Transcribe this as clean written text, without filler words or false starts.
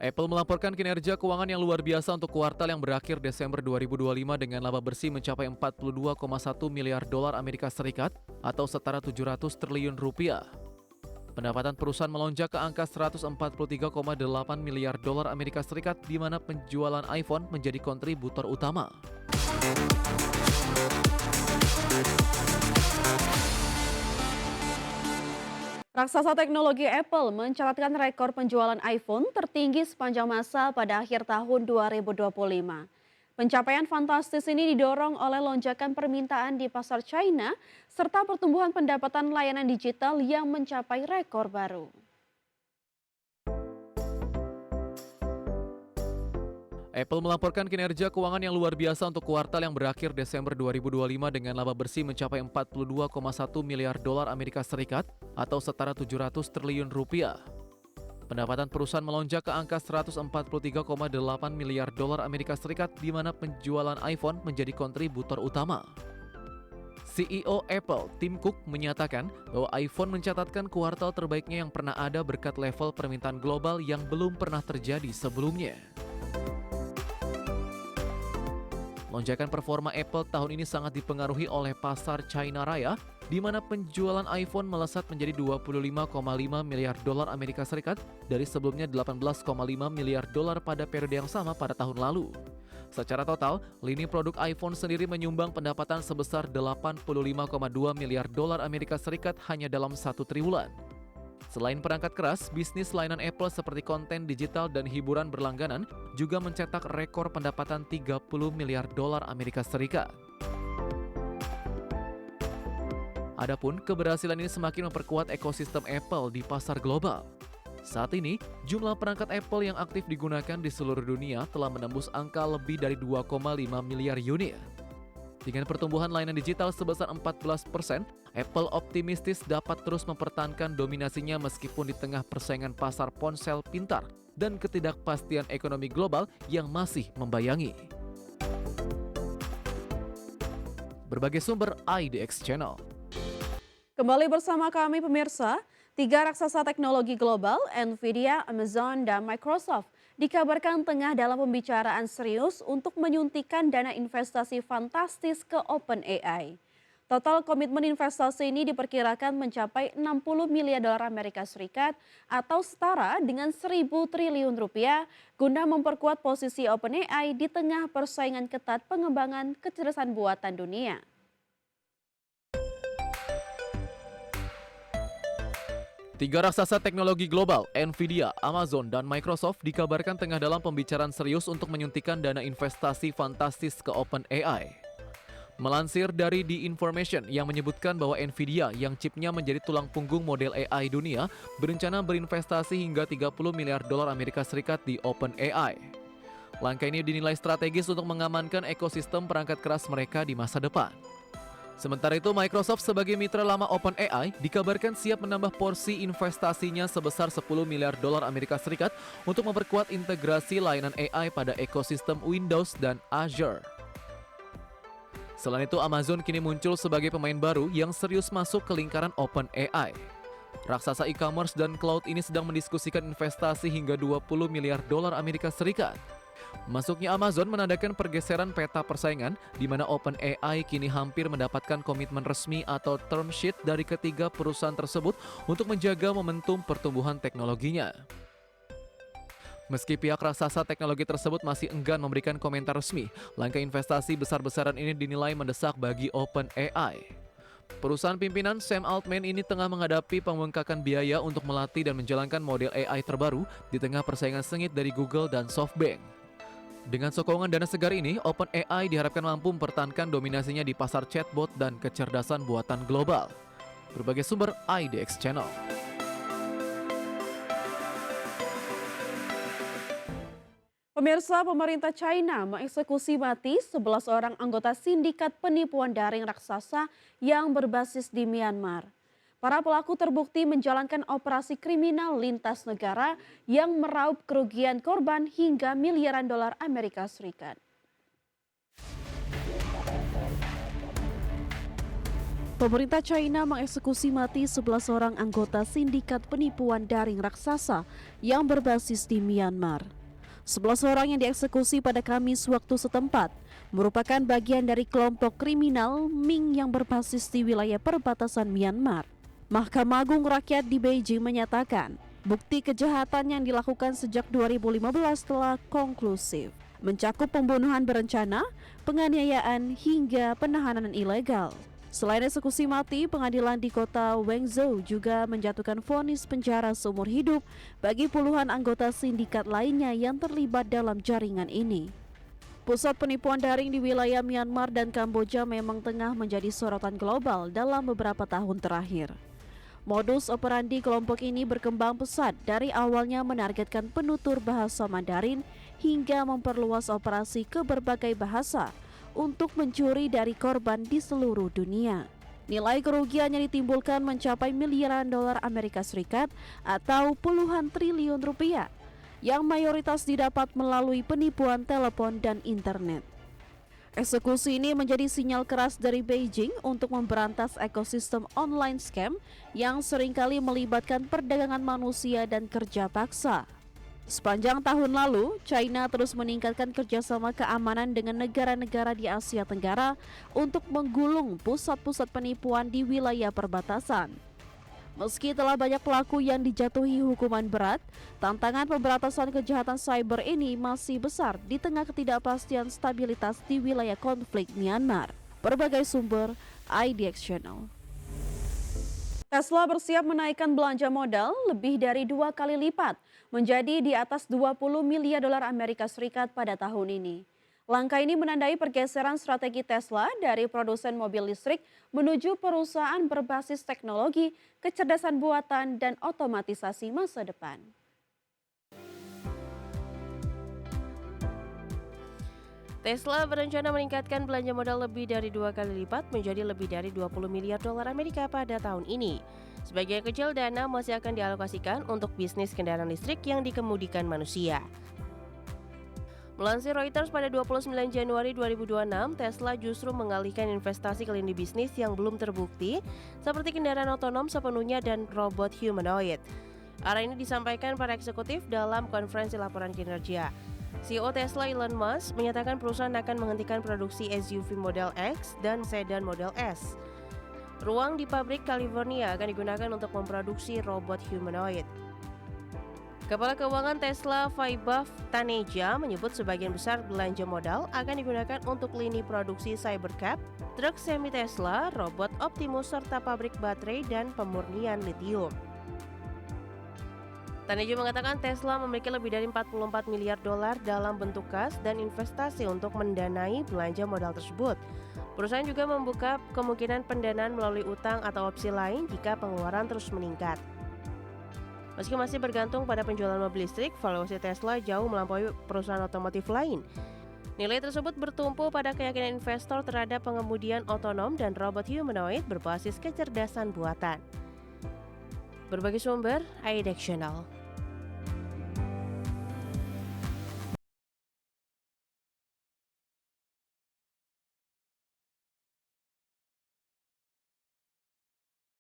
Apple melaporkan kinerja keuangan yang luar biasa untuk kuartal yang berakhir Desember 2025 dengan laba bersih mencapai 42,1 miliar dolar Amerika Serikat atau setara 700 triliun rupiah. Pendapatan perusahaan melonjak ke angka 143,8 miliar dolar Amerika Serikat di mana penjualan iPhone menjadi kontributor utama. Raksasa teknologi Apple mencatatkan rekor penjualan iPhone tertinggi sepanjang masa pada akhir tahun 2025. Pencapaian fantastis ini didorong oleh lonjakan permintaan di pasar China serta pertumbuhan pendapatan layanan digital yang mencapai rekor baru. Apple melaporkan kinerja keuangan yang luar biasa untuk kuartal yang berakhir Desember 2025 dengan laba bersih mencapai 42,1 miliar dolar Amerika Serikat atau setara 700 triliun rupiah. Pendapatan perusahaan melonjak ke angka 143,8 miliar dolar Amerika Serikat di mana penjualan iPhone menjadi kontributor utama. CEO Apple, Tim Cook, menyatakan bahwa iPhone mencatatkan kuartal terbaiknya yang pernah ada berkat level permintaan global yang belum pernah terjadi sebelumnya. Lonjakan performa Apple tahun ini sangat dipengaruhi oleh pasar China Raya, di mana penjualan iPhone melesat menjadi 25,5 miliar dolar Amerika Serikat dari sebelumnya 18,5 miliar dolar pada periode yang sama pada tahun lalu. Secara total, lini produk iPhone sendiri menyumbang pendapatan sebesar 85,2 miliar dolar Amerika Serikat hanya dalam satu triwulan. Selain perangkat keras, bisnis layanan Apple seperti konten digital dan hiburan berlangganan juga mencetak rekor pendapatan 30 miliar dolar Amerika Serikat. Adapun keberhasilan ini semakin memperkuat ekosistem Apple di pasar global. Saat ini, jumlah perangkat Apple yang aktif digunakan di seluruh dunia telah menembus angka lebih dari 2,5 miliar unit. Dengan pertumbuhan layanan digital sebesar 14%, Apple optimistis dapat terus mempertahankan dominasinya meskipun di tengah persaingan pasar ponsel pintar dan ketidakpastian ekonomi global yang masih membayangi. Berbagai sumber IDX Channel. Kembali bersama kami pemirsa, tiga raksasa teknologi global, Nvidia, Amazon, dan Microsoft dikabarkan tengah dalam pembicaraan serius untuk menyuntikkan dana investasi fantastis ke OpenAI. Total komitmen investasi ini diperkirakan mencapai 60 miliar dolar Amerika Serikat atau setara dengan 1.000 triliun rupiah guna memperkuat posisi OpenAI di tengah persaingan ketat pengembangan kecerdasan buatan dunia. Tiga raksasa teknologi global, Nvidia, Amazon, dan Microsoft dikabarkan tengah dalam pembicaraan serius untuk menyuntikkan dana investasi fantastis ke OpenAI. Melansir dari The Information yang menyebutkan bahwa Nvidia yang chipnya menjadi tulang punggung model AI dunia berencana berinvestasi hingga 30 miliar dolar Amerika Serikat di OpenAI. Langkah ini dinilai strategis untuk mengamankan ekosistem perangkat keras mereka di masa depan. Sementara itu, Microsoft sebagai mitra lama OpenAI dikabarkan siap menambah porsi investasinya sebesar 10 miliar dolar Amerika Serikat untuk memperkuat integrasi layanan AI pada ekosistem Windows dan Azure. Selain itu, Amazon kini muncul sebagai pemain baru yang serius masuk ke lingkaran OpenAI. Raksasa e-commerce dan cloud ini sedang mendiskusikan investasi hingga 20 miliar dolar Amerika Serikat. Masuknya Amazon menandakan pergeseran peta persaingan di mana OpenAI kini hampir mendapatkan komitmen resmi atau term sheet dari ketiga perusahaan tersebut untuk menjaga momentum pertumbuhan teknologinya. Meski pihak raksasa teknologi tersebut masih enggan memberikan komentar resmi, langkah investasi besar-besaran ini dinilai mendesak bagi OpenAI. Perusahaan pimpinan Sam Altman ini tengah menghadapi pembengkakan biaya untuk melatih dan menjalankan model AI terbaru di tengah persaingan sengit dari Google dan SoftBank. Dengan sokongan dana segar ini, OpenAI diharapkan mampu mempertahankan dominasinya di pasar chatbot dan kecerdasan buatan global. Berbagai sumber IDX Channel. Pemirsa, pemerintah China mengeksekusi mati 11 orang anggota sindikat penipuan daring raksasa yang berbasis di Myanmar. Para pelaku terbukti menjalankan operasi kriminal lintas negara yang meraup kerugian korban hingga miliaran dolar Amerika Serikat. Pemerintah China mengeksekusi mati 11 orang anggota sindikat penipuan daring raksasa yang berbasis di Myanmar. 11 orang yang dieksekusi pada Kamis waktu setempat merupakan bagian dari kelompok kriminal Ming yang berbasis di wilayah perbatasan Myanmar. Mahkamah Agung Rakyat di Beijing menyatakan bukti kejahatan yang dilakukan sejak 2015 telah konklusif, mencakup pembunuhan berencana, penganiayaan, hingga penahanan ilegal. Selain eksekusi mati, pengadilan di kota Wenzhou juga menjatuhkan vonis penjara seumur hidup bagi puluhan anggota sindikat lainnya yang terlibat dalam jaringan ini. Pusat penipuan daring di wilayah Myanmar dan Kamboja memang tengah menjadi sorotan global dalam beberapa tahun terakhir. Modus operandi kelompok ini berkembang pesat dari awalnya menargetkan penutur bahasa Mandarin hingga memperluas operasi ke berbagai bahasa untuk mencuri dari korban di seluruh dunia. Nilai kerugian yang ditimbulkan mencapai miliaran dolar Amerika Serikat atau puluhan triliun rupiah, yang mayoritas didapat melalui penipuan telepon dan internet. Eksekusi ini menjadi sinyal keras dari Beijing untuk memberantas ekosistem online scam yang seringkali melibatkan perdagangan manusia dan kerja paksa. Sepanjang tahun lalu, China terus meningkatkan kerjasama keamanan dengan negara-negara di Asia Tenggara untuk menggulung pusat-pusat penipuan di wilayah perbatasan. Meski telah banyak pelaku yang dijatuhi hukuman berat, tantangan pemberantasan kejahatan cyber ini masih besar di tengah ketidakpastian stabilitas di wilayah konflik Myanmar. Berbagai sumber, IDX Channel. Tesla bersiap menaikkan belanja modal lebih dari 2 kali lipat, menjadi di atas 20 miliar dolar Amerika Serikat pada tahun ini. Langkah ini menandai pergeseran strategi Tesla dari produsen mobil listrik menuju perusahaan berbasis teknologi, kecerdasan buatan, dan otomatisasi masa depan. Tesla berencana meningkatkan belanja modal lebih dari 2 kali lipat menjadi lebih dari 20 miliar dolar Amerika pada tahun ini. Sebagian kecil dana masih akan dialokasikan untuk bisnis kendaraan listrik yang dikemudikan manusia. Melansir Reuters pada 29 Januari 2026, Tesla justru mengalihkan investasi ke lini bisnis yang belum terbukti seperti kendaraan otonom sepenuhnya dan robot humanoid. Arah ini disampaikan para eksekutif dalam konferensi laporan kinerja. CEO Tesla Elon Musk menyatakan perusahaan akan menghentikan produksi SUV Model X dan sedan Model S. Ruang di pabrik California akan digunakan untuk memproduksi robot humanoid. Kepala Keuangan Tesla Vaibhav Taneja menyebut sebagian besar belanja modal akan digunakan untuk lini produksi Cybercab, truk semi Tesla, robot Optimus, serta pabrik baterai dan pemurnian litium. Taneja mengatakan Tesla memiliki lebih dari 44 miliar dolar dalam bentuk kas dan investasi untuk mendanai belanja modal tersebut. Perusahaan juga membuka kemungkinan pendanaan melalui utang atau opsi lain jika pengeluaran terus meningkat. Meski masih bergantung pada penjualan mobil listrik, valuasi Tesla jauh melampaui perusahaan otomotif lain. Nilai tersebut bertumpu pada keyakinan investor terhadap pengemudian otonom dan robot humanoid berbasis kecerdasan buatan. Berbagai sumber, IDX Channel.